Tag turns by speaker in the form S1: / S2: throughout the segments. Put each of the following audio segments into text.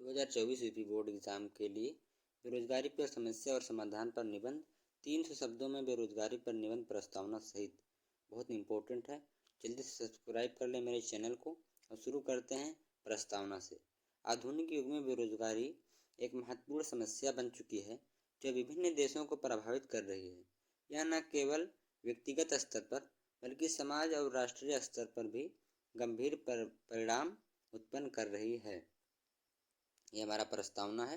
S1: 2024 UP board exam के लिए बेरोजगारी पर समस्या और समाधान पर निबंध 300 शब्दों में बेरोजगारी पर निबंध प्रस्तावना सहित बहुत इंपॉर्टेंट है। जल्दी से सब्सक्राइब कर लें मेरे चैनल को और शुरू करते हैं प्रस्तावना से। आधुनिक युग में बेरोजगारी एक महत्वपूर्ण समस्या बन चुकी है जो विभिन्न देशों को प्रभावित कर रही है। यह न केवल व्यक्तिगत स्तर पर बल्कि समाज और राष्ट्रीय स्तर पर भी गंभीर परिणाम उत्पन्न कर रही है। ये हमारा प्रस्तावना है।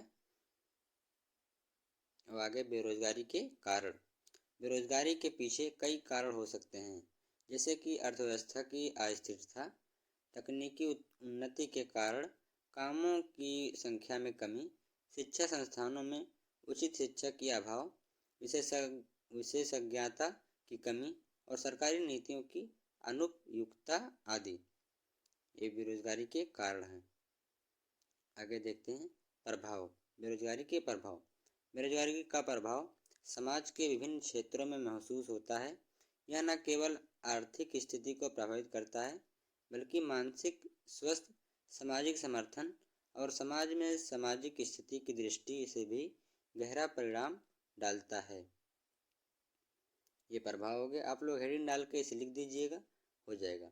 S1: अब आगे बेरोजगारी के कारण। बेरोजगारी के पीछे कई कारण हो सकते हैं, जैसे कि अर्थव्यवस्था की अस्थिरता, तकनीकी उन्नति के कारण कामों की संख्या में कमी, शिक्षा संस्थानों में उचित शिक्षा की अभाव, विशेषज्ञता की कमी और सरकारी नीतियों की अनुपयुक्तता आदि ये बेरोजगारी के कारण हैं। आगे देखते हैं प्रभाव। बेरोजगारी के प्रभाव। बेरोजगारी का प्रभाव समाज के विभिन्न क्षेत्रों में महसूस होता है। यह न केवल आर्थिक स्थिति को प्रभावित करता है बल्कि मानसिक स्वास्थ्य, सामाजिक समर्थन और समाज में सामाजिक स्थिति की दृष्टि से भी गहरा परिणाम डालता है। ये प्रभाव हो गए। आप लोग हेडिंग डाल के इसे लिख दीजिएगा, हो जाएगा।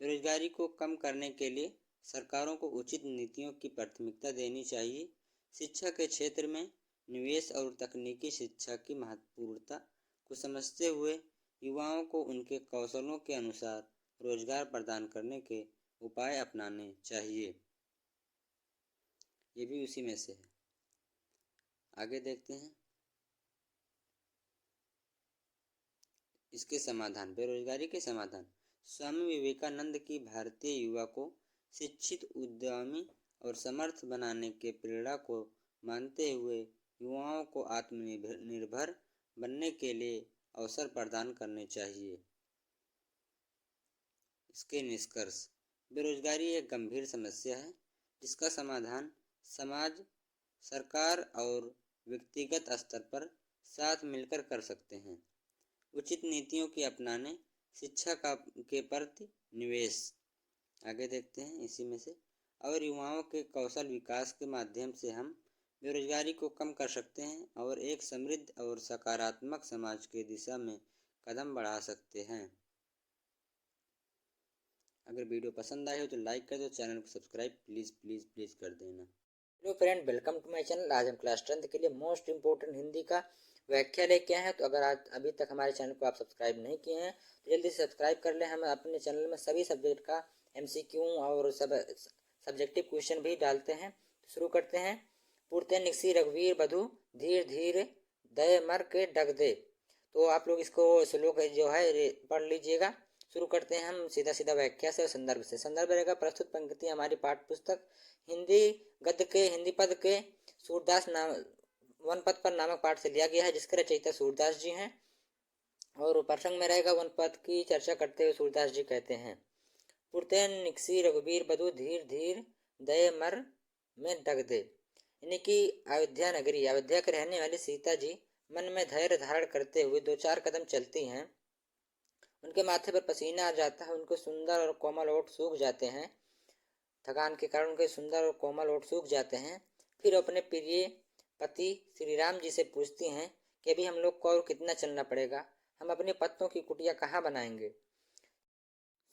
S1: बेरोजगारी को कम करने के लिए सरकारों को उचित नीतियों की प्राथमिकता देनी चाहिए। शिक्षा के क्षेत्र में निवेश और तकनीकी शिक्षा की महत्वपूर्णता को समझते हुए युवाओं को उनके कौशलों के अनुसार रोजगार प्रदान करने के उपाय अपनाने चाहिए। ये भी उसी में से है। आगे देखते हैं इसके समाधान। बेरोजगारी के समाधान। स्वामी विवेकानंद की भारतीय युवा को शिक्षित, उद्यमी और समर्थ बनाने के प्रेरणा को मानते हुए युवाओं को आत्मनिर्भर बनने के लिए अवसर प्रदान करने चाहिए। इसके निष्कर्ष। बेरोजगारी एक गंभीर समस्या है जिसका समाधान समाज, सरकार और व्यक्तिगत स्तर पर साथ मिलकर कर सकते हैं। उचित नीतियों की अपनाने, शिक्षा के प्रति निवेश। आगे देखते हैं इसी में से। और युवाओं के कौशल विकास के माध्यम से हम बेरोजगारी को कम कर सकते हैं और एक समृद्ध और सकारात्मक समाज की दिशा में कदम बढ़ा सकते हैं। अगर वीडियो पसंद आए हो तो लाइक कर दो, चैनल को सब्सक्राइब प्लीज़ प्लीज़ प्लीज़ कर देना। Hello friend, welcome to my channel. आज हम क्लास 10th के लिए मोस्ट इम्पोर्टेंट हिंदी का व्याख्या लेके आए हैं। तो अगर आज अभी तक हमारे चैनल को आप सब्सक्राइब नहीं किए हैं तो जल्दी से सब्सक्राइब कर लें। हम अपने चैनल में सभी सब्जेक्ट का MCQ और सब्जेक्टिव क्वेश्चन भी डालते हैं। तो शुरू करते हैं। पूर्ते निकसी रघुवीर बधु धीर धीर दय मर के डग दे। तो आप लोग इसको श्लोक जो है पढ़ लीजिएगा। शुरू करते हैं हम सीधा सीधा व्याख्या से और संदर्भ से। संदर्भ रहेगा प्रस्तुत पंक्ति हमारी पाठ्य पुस्तक हिंदी गद्य के हिंदी पद के सूरदास नाम वन पद पर नामक पाठ से लिया गया है, जिसके रचयिता सूरदास जी हैं। और प्रसंग में रहेगा वन पद की चर्चा करते हुए सूरदास जी कहते हैं, पुरतैन निकसी रघुबीर बधु धीर धीर दय मर में डग दे। यानी कि अयोध्या नगरी, अयोध्या के रहने वाली सीता जी मन में धैर्य धारण करते हुए 2-4 कदम चलती हैं। उनके माथे पर पसीना आ जाता है, उनके सुंदर और कोमल ओठ सूख जाते हैं। थकान के कारण उनके सुंदर और कोमल ओठ सूख जाते हैं। फिर अपने प्रिय पति श्री राम जी से पूछती हैं कि अभी हम लोग को और कितना चलना पड़ेगा, हम अपने पत्तों की कुटिया कहाँ बनाएंगे।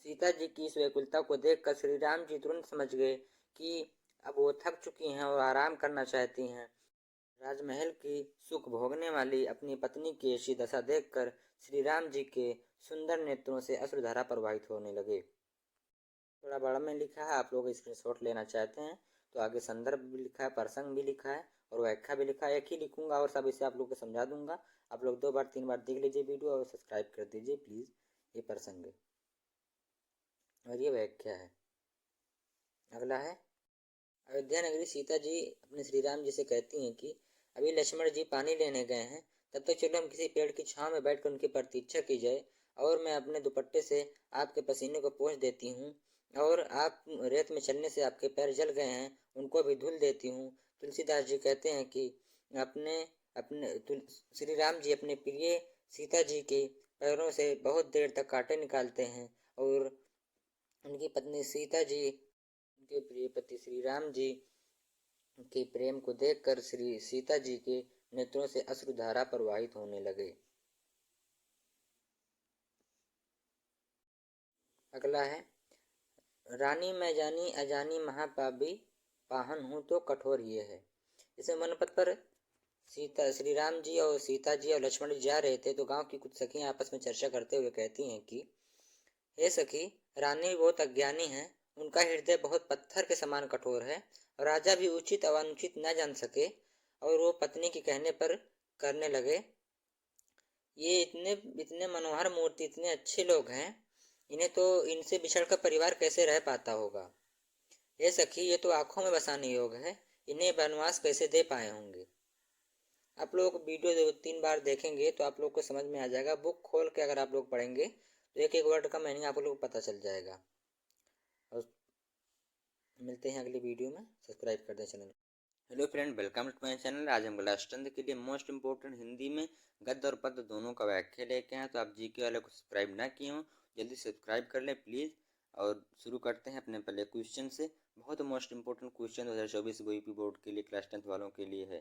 S1: सीता जी की इस व्याकुलता को देखकर श्री राम जी तुरंत समझ गए कि अब वो थक चुकी हैं और आराम करना चाहती हैं। राजमहल की सुख भोगने वाली अपनी पत्नी की ऐसी दशा देखकर श्री राम जी के सुंदर नेत्रों से अश्रुधारा प्रवाहित होने लगे। थोड़ा बड़ा में लिखा है, आप लोग स्क्रीनशॉट लेना चाहते हैं तो आगे संदर्भ भी लिखा है, प्रसंग भी लिखा है और व्याख्या भी लिखा है। एक ही लिखूंगा और सब इसे आप लोग को समझा दूंगा। आप लोग 2-3 बार देख लीजिए वीडियो और सब्सक्राइब कर दीजिए प्लीज़। ये प्रसंग है और ये व्याख्या है। अगला है, अयोध्या नगरी सीता जी अपने श्री राम जी से कहती हैं कि अभी लक्ष्मण जी पानी लेने गए हैं, तब तक चलो हम किसी पेड़ की छांव में बैठकर उनकी प्रतीक्षा की जाए और मैं अपने दुपट्टे से आपके पसीने को पोंछ देती हूँ और आप रेत में चलने से आपके पैर जल गए हैं, उनको भी धुल देती हूँ। तुलसीदास जी कहते हैं कि श्री राम जी अपने प्रिय सीता जी के पैरों से बहुत देर तक कांटे निकालते हैं और उनकी पत्नी सीता जी, उनके प्रिय पति श्री राम जी के प्रेम को देखकर श्री सीता जी के नेत्रों से अश्रुधारा प्रवाहित होने लगे। अगला है, रानी मैं जानी अजानी महापापी पाहन हूँ तो कठोर ये है। इसमें वनपथ पर सीता श्री राम जी और सीता जी और लक्ष्मण जी जा रहे थे तो गांव की कुछ सखियां आपस में चर्चा करते हुए कहती हैं कि हे सखी, रानी बहुत अज्ञानी है, उनका हृदय बहुत पत्थर के समान कठोर है। राजा भी उचित और अनुचित न जान सके और वो पत्नी के कहने पर करने लगे। ये इतने इतने मनोहर मूर्ति, इतने अच्छे लोग हैं, इन्हें तो इनसे बिछड़कर परिवार कैसे रह पाता होगा। हे सखी, ये तो आंखों में बसाने योग है, इन्हें वनवास कैसे दे पाए होंगे। आप लोग वीडियो 2-3 बार देखेंगे तो आप लोग को समझ में आ जाएगा। बुक खोल के अगर आप लोग पढ़ेंगे तो एक एक वर्ड का मीनिंग आप लोग को पता चल जाएगा। और मिलते हैं अगली वीडियो में। सब्सक्राइब कर दें channel. Hello friend, welcome to my channel. आज हम क्लास 10 के लिए मोस्ट इंपोर्टेंट हिंदी में गद्य और पद्य दोनों का व्याख्या लेके हैं। तो आप जीके वाले को सब्सक्राइब ना किए हो, जल्दी सब्सक्राइब कर लें प्लीज़। और शुरू करते हैं अपने पहले क्वेश्चन से। बहुत most important question 2024 UP board के लिए, क्लास 10 वालों के लिए है।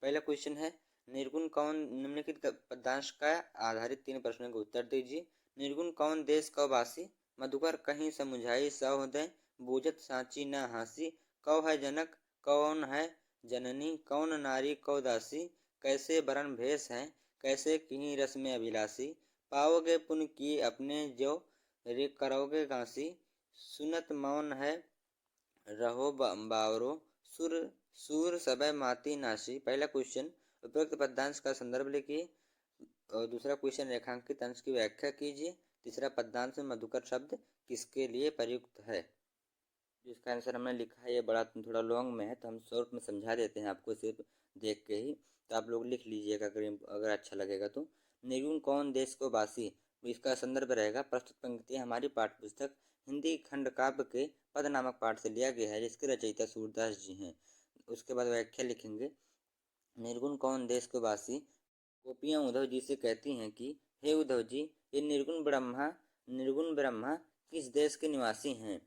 S1: पहला क्वेश्चन है, निर्गुण कौन निम्नलिखित पद्यांश का आधारित 3 प्रश्नों का उत्तर दीजिए। निर्गुण कौन देश कौ बासी, मधुकर कहीं समुझाई सहोदय, बूझत साची न हासी, कौ है जनक कौन है जननी, कौन नारी कौ दासी, कैसे बरन भेष हैं, कैसे किन्हीं रस में अभिलाषी, पाओगे पुण्य की अपने जो रे करोगे घासी, सुनत मौन है रहो बावरो, सुर सूर सबय माती नाशी। पहला क्वेश्चन, उपरोक्त पद्यांश का संदर्भ लिखिए। और दूसरा क्वेश्चन, रेखांकित अंश की व्याख्या कीजिए। तीसरा, पद्यांश में मधुकर शब्द किसके लिए प्रयुक्त है। जिसका आंसर हमने लिखा है ये बड़ा थोड़ा लॉन्ग में है तो हम शॉर्ट में समझा देते हैं आपको सिर्फ देख के ही। तो आप लोग लिख लीजिएगा अगर अच्छा लगेगा तो। निर्गुण कौन देश को बासी, इसका संदर्भ रहेगा प्रस्तुत पंक्तियाँ हमारी पाठ्य पुस्तक हिंदी खंड काव्य के पद नामक पाठ से लिया गया है, जिसके रचयिता सूरदास जी हैं। उसके बाद व्याख्या लिखेंगे। निर्गुण कौन देश को बासी, गोपियाँ उद्धव जी से कहती हैं कि हे उद्धव जी, ये निर्गुण ब्रह्मा किस देश के निवासी हैं।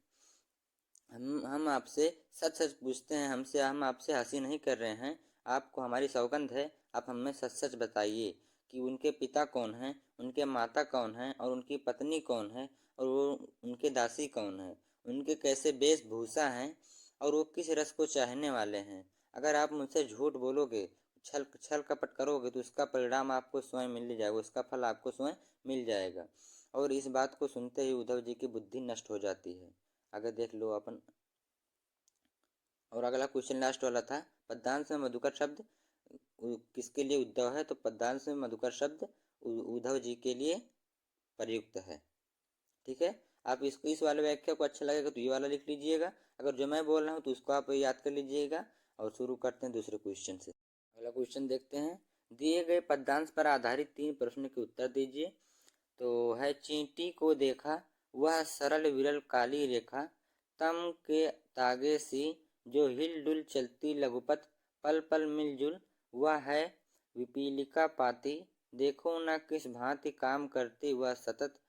S1: हम आपसे सच सच पूछते हैं, हम आपसे हंसी नहीं कर रहे हैं। आपको हमारी सौगंध है, आप हमें सच सच बताइए कि उनके पिता कौन हैं, उनके माता कौन हैं और उनकी पत्नी कौन है और वो उनके दासी कौन है, उनके कैसे वेशभूषा हैं और वो किस रस को चाहने वाले हैं। अगर आप मुझसे झूठ बोलोगे, छल कपट करोगे तो उसका परिणाम आपको स्वयं मिल जाएगा, उसका फल आपको स्वयं मिल जाएगा। और इस बात को सुनते ही उद्धव जी की बुद्धि नष्ट हो जाती है। आगे देख लो अपन। और अगला क्वेश्चन लास्ट वाला था, पद्यांश में मधुकर शब्द किसके लिए उद्धव है। तो पद्यांश में मधुकर शब्द उद्धव जी के लिए प्रयुक्त है। ठीक है, आप इसको इस वाले व्याख्या को अच्छा लगेगा तो ये वाला लिख लीजिएगा। अगर जो मैं बोल रहा हूँ तो उसको आप याद कर लीजिएगा। और शुरू करते हैं दूसरे क्वेश्चन से। अगला क्वेश्चन देखते हैं। दिए गए पद्यांश पर आधारित 3 प्रश्न के उत्तर दीजिए। तो है, चींटी को देखा वह सरल विरल काली रेखा, तम के तागे सी जो हिलडुल चलती लघुपथ, पल पल मिलजुल वह है विपीलिका पाती, देखो न किस भांति काम करती वह सतत,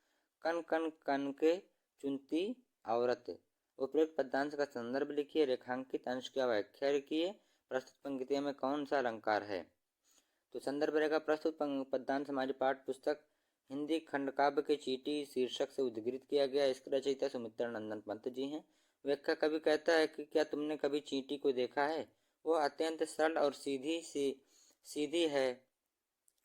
S1: कन कन कन के चुनती औरत। उपरोक्त पद्यांश का संदर्भ लिखिए, रेखांकित अंश की व्याख्या लिखिए। प्रस्तुत पंक्तियों में कौन सा अलंकार है। तो संदर्भ रहेगा, प्रस्तुत पद्यांश हमारी पाठ्य पुस्तक हिंदी खंड काव्य के चींटी शीर्षक से उद्धृत किया गया। इसके रचयिता सुमित्रा नंदन पंत जी हैं। व्याख्या कवि कहता है कि क्या तुमने कभी चींटी को देखा है। वह अत्यंत सरल और सीधी है।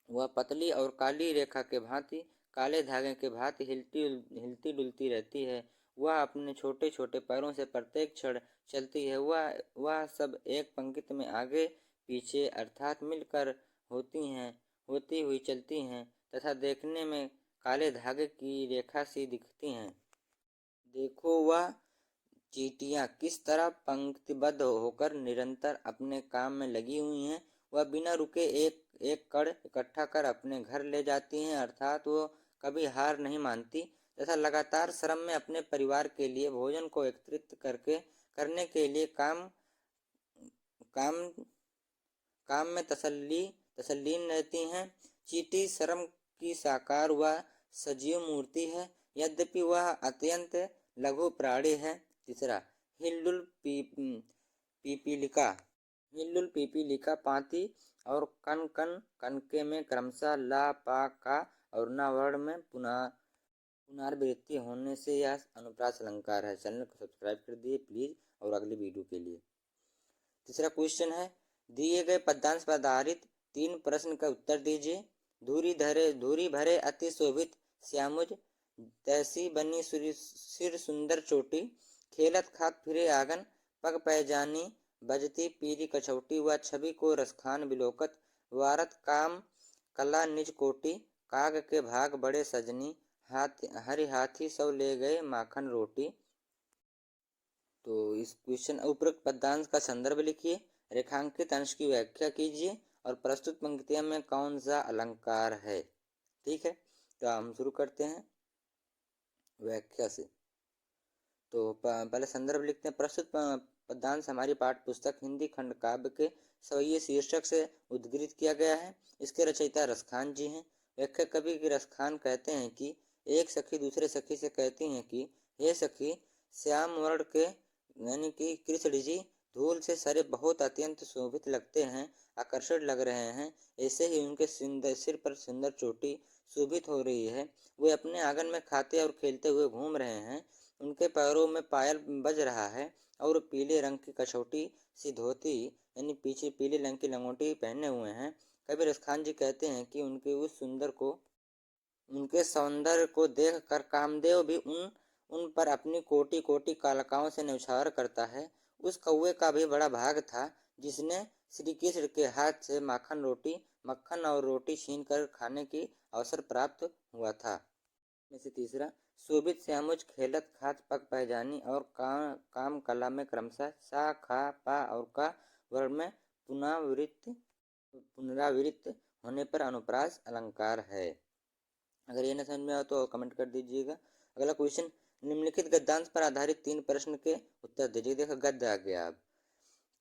S1: वह पतली और काली रेखा के भांति, काले धागे के भांति हिलती डुलती रहती है। वह अपने छोटे छोटे पैरों से प्रत्येक क्षण चलती है। वह सब एक पंक्ति में आगे पीछे अर्थात मिलकर होती हुई चलती हैं तथा देखने में काले धागे की रेखा सी दिखती हैं। देखो वह चींटियाँ किस तरह पंक्तिबद्ध होकर निरंतर अपने काम में लगी हुई हैं। वह बिना रुके एक एक कण इकट्ठा कर अपने घर ले जाती हैं, अर्थात वो कभी हार नहीं मानती तथा लगातार श्रम में अपने परिवार के लिए भोजन को एकत्रित करने के लिए काम में तसल्लीन रहती हैं। चींटी श्रम की साकार व सजीव मूर्ति है, यद्यपि वह अत्यंत लघु प्राणी है। तीसरा, हिलडुल पीपीलिका हिल्लुल पीपीलिका पाती और कन कन कनके में क्रमशः ला पा का और ना वर्ण में पुनरावृत्ति होने से यह अनुप्रास अलंकार है। चैनल को सब्सक्राइब कर दिए प्लीज और अगली वीडियो के लिए। तीसरा क्वेश्चन है, दिए गए पद्यांश पर आधारित 3 प्रश्न का उत्तर दीजिए। धूरी भरे अति शोभित श्यामुज, तैसी बनी सिर सुंदर चोटी, खेलत खात फिरे आंगन, पग पैजानी, बजती पीली कछौटी, व छवि को रसखान बिलोकत, वारत काम कला निज कोटी, काग के भाग बड़े सजनी, हरि हाथी सब ले गए माखन रोटी। तो इस क्वेश्चन उपरोक्त पद्यांश का संदर्भ लिखिए, रेखांकित अंश की व्याख्या कीजिए और प्रस्तुत पंक्तियों में कौन सा अलंकार है। ठीक है, तो हम शुरू करते हैं व्याख्या से। तो पहले संदर्भ लिखते हैं। प्रस्तुत पद्यांश हमारी पाठ्य पुस्तक हिंदी खंड काव्य के सवैये शीर्षक से उद्धृत किया गया है। इसके रचयिता रसखान जी हैं। व्याख्या कवि की रसखान कहते हैं कि एक सखी दूसरे सखी से कहती हैं कि हे सखी, श्याम वर्ण के यानी कि कृष्ण जी धूल से सरे बहुत अत्यंत शोभित लगते हैं, आकर्षण लग रहे हैं। ऐसे ही उनके सिर पर सुंदर चोटी शोभित हो रही है। वे अपने आंगन में खाते और खेलते हुए घूम रहे हैं। उनके पैरों में पायल बज रहा है और पीले रंग की कछौटी सी धोती यानी पीछे पीले रंग की लंगोटी पहने हुए हैं। कबीर रसखान जी कहते हैं कि उनके सौंदर्य को देख कर कामदेव भी उन पर अपनी कोटि कोटि कालिकाओं से न्यौछावर करता है। उस कौवे का भी बड़ा भाग था जिसने श्री कृष्ण के हाथ से मक्खन और रोटी छीन कर खाने की अवसर प्राप्त हुआ था। में से तीसरा, शोभित श्यामुज खेलत खात पग पैजानी और काम कला में क्रमशः सा खा पा और का वर्ण में पुनरावृत्त होने पर अनुप्रास अलंकार है। अगर ये न समझ में आए तो कमेंट कर दीजिएगा। अगला क्वेश्चन, निम्नलिखित गद्यांश पर आधारित 3 प्रश्न के उत्तर दीजिए। देखो गद्य आ गया अब,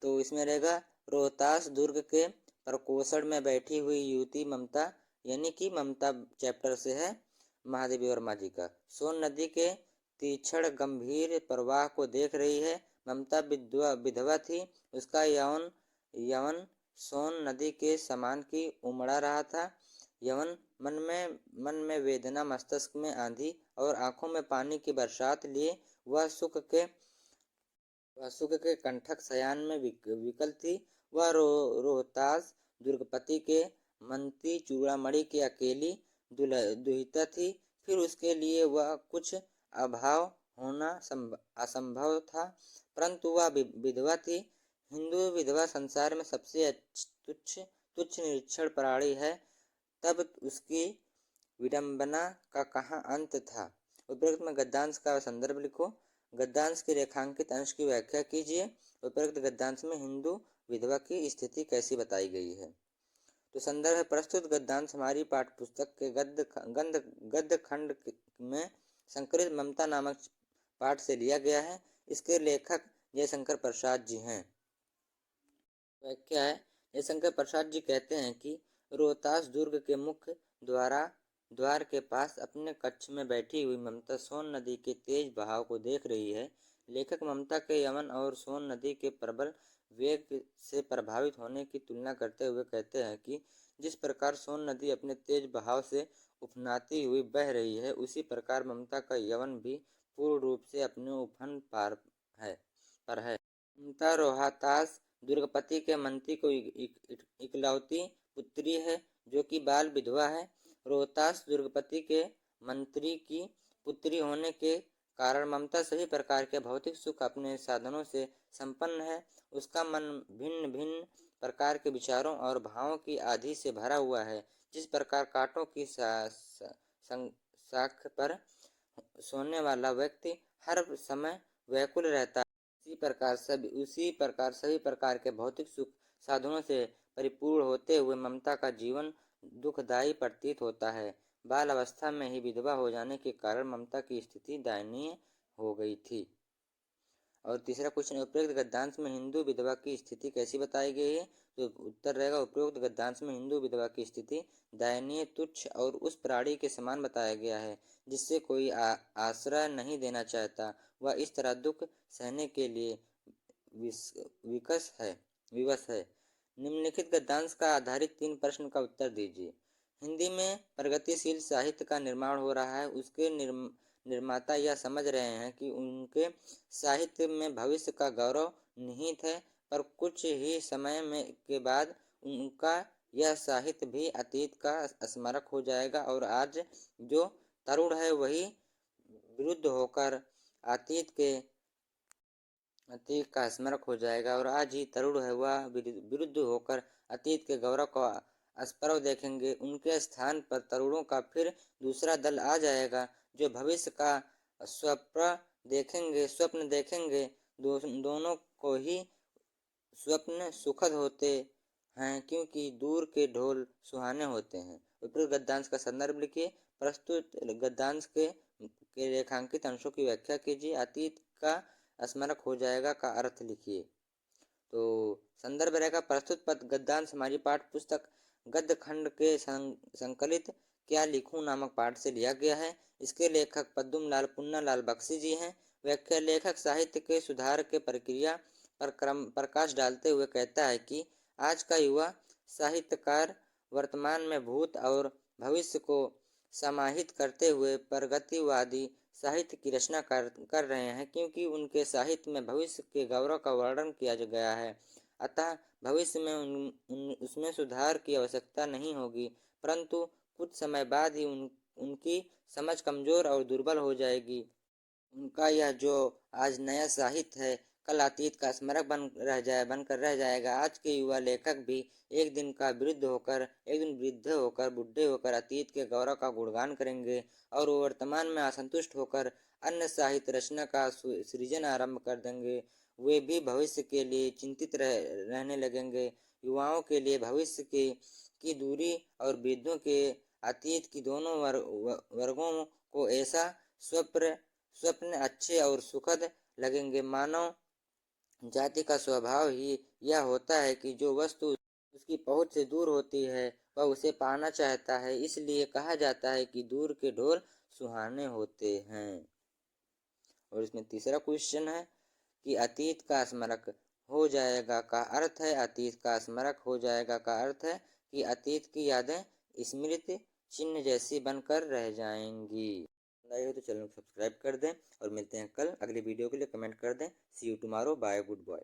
S1: तो इसमें रहेगा, रोहतास दुर्ग के प्रकोष्ठ में बैठी हुई युवती ममता, यानी कि ममता चैप्टर से है महादेवी वर्मा जी का, सोन नदी के तीक्ष्ण गंभीर प्रवाह को देख रही है। ममता विधवा थी, उसका यवन सोन नदी के समान की उमड़ा रहा था। यवन मन में वेदना, मस्तिष्क में आंधी और आंखों में पानी की बरसात लिए वह सुख के कंठक शयान में विकल थी। वह रोहतास दुर्गपति के मंत्री चूड़ामणि की अकेली दुहिता थी। फिर उसके लिए वह कुछ अभाव होना असंभव था, परंतु वह विधवा थी। हिंदू विधवा संसार में सबसे तुच्छ निरीक्षण प्राणी है, तब उसकी विडंबना का कहाँ अंत था। उपरोक्त में गद्यांश का संदर्भ लिखो। गद्यांश के रेखांकित अंश की व्याख्या कीजिए। उपरोक्त गद्यांश में हिंदू विधवा की स्थिति कैसी बताई गई है। तो संदर्भ है, प्रस्तुत गद्यांश हमारी पाठ्य पुस्तक के गद्य खंड में संकलित ममता नामक पाठ से लिया गया है। इसके लेखक जयशंकर प्रसाद जी हैं। व्याख्या है, जयशंकर प्रसाद जी कहते हैं कि रोहतास दुर्ग के मुख्य द्वार के पास अपने कक्ष में बैठी हुई ममता सोन नदी के तेज बहाव को देख रही है। लेखक ममता के यवन और सोन नदी के प्रबल वेग से प्रभावित होने की तुलना करते हुए कहते हैं कि जिस प्रकार सोन नदी अपने तेज बहाव से उफनाती हुई बह रही है, उसी प्रकार ममता का यवन भी पूर्ण रूप से अपने उफन पर है। ममता रोहतास दुर्गपति के मंत्री को इकलौती पुत्री है, जो कि बाल विधवा है। रोहतास दुर्गपति के मंत्री की पुत्री होने के कारण ममता सभी प्रकार के भौतिक सुख अपने साधनों से संपन्न है। उसका मन भिन्न भिन्न प्रकार के विचारों और भावों की आंधी से भरा हुआ है। जिस प्रकार कांटों की शाख पर सोने वाला व्यक्ति हर समय व्याकुल रहता है, उसी प्रकार सभी प्रकार के भौतिक सुख साधनों से परिपूर्ण होते हुए ममता का जीवन दुखदायी प्रतीत होता है। बाल अवस्था में ही विधवा हो जाने के कारण ममता की स्थिति दयनीय हो गई थी। और तीसरा क्वेश्चन, उपरोक्त गद्यांश में हिंदू विधवा की स्थिति कैसी बताई गई है। तो उत्तर रहेगा, उपरोक्त गद्यांश में हिंदू विधवा की स्थिति दयनीय, तुच्छ और उस प्राणी के समान बताया गया है जिससे कोई आश्रय नहीं देना चाहता। वह इस तरह दुख सहने के लिए विकस है। विवश है। निम्नलिखित गद्यांश का आधारित 3 प्रश्न का उत्तर दीजिए। हिंदी में प्रगतिशील साहित्य का निर्माण हो रहा है, उसके निर्माता यह समझ रहे हैं कि उनके साहित्य में भविष्य का गौरव निहित है, पर कुछ ही समय में के बाद उनका यह साहित्य भी अतीत का स्मारक हो जाएगा और आज जो तरुण है वही विरुद्ध होकर अतीत के अतीत का स्मारक हो जाएगा और आज ही तरुण है वह विरुद्ध होकर अतीत के गौरव को अस्पृश्य देखेंगे। उनके स्थान पर तरुणों का फिर दूसरा दल आ जाएगा जो भविष्य का स्वप्न देखेंगे। दोनों को ही स्वप्न सुखद होते हैं क्योंकि दूर के ढोल सुहाने होते हैं। उपरोक्त गद्यांश का संदर्भ लिखिए। प्रस्तुत गद्यांश के रेखांकित अंशों की व्याख्या कीजिए। अतीत का स्मारक हो जाएगा का अर्थ लिखिए। तो संदर्भ रहेगा प्रस्तुत पद गद्यांश हमारी पाठ्य पुस्तक गद्य खंड के संकलित क्या लिखूं नामक पाठ से लिया गया है। इसके लेखक पद्म लाल पुन्ना लाल बख्शी जी हैं। व्याख्या लेखक साहित्य के सुधार के प्रक्रिया पर प्रकाश डालते हुए कहता है कि आज का युवा साहित्यकार वर्तमान में भूत और भविष्य को समाहित करते हुए प्रगतिवादी साहित्य की रचना कर रहे हैं क्योंकि उनके साहित्य में भविष्य के गौरव का वर्णन किया गया है। अतः भविष्य में उसमें सुधार की आवश्यकता नहीं होगी, परंतु कुछ समय बाद ही उनकी समझ कमजोर और दुर्बल हो जाएगी। उनका यह जो आज नया साहित्य है कल अतीत का स्मारक बनकर रह जाएगा। आज के युवा लेखक भी एक दिन वृद्ध होकर बूढ़े होकर अतीत के गौरव का गुणगान करेंगे और वो वर्तमान में असंतुष्ट होकर अन्य साहित्य रचना का सृजन आरंभ कर देंगे। वे भी भविष्य के लिए चिंतित रहने लगेंगे। युवाओं के लिए भविष्य की दूरी और वृद्धों के अतीत की दोनों वर्गों को ऐसा स्वप्न अच्छे और सुखद लगेंगे। मानव जाति का स्वभाव ही यह होता है कि जो वस्तु उसकी पहुंच से दूर होती है वह उसे पाना चाहता है। इसलिए कहा जाता है कि दूर के ढोल सुहाने होते हैं। और इसमें तीसरा क्वेश्चन है कि अतीत का स्मारक हो जाएगा का अर्थ है। अतीत का स्मारक हो जाएगा का अर्थ है कि अतीत की यादें स्मृति चिन्ह जैसी बनकर रह जाएंगी। नए हो तो चैनल को सब्सक्राइब कर दें और मिलते हैं कल अगली वीडियो के लिए। कमेंट कर दें। See you tomorrow. Bye good boy.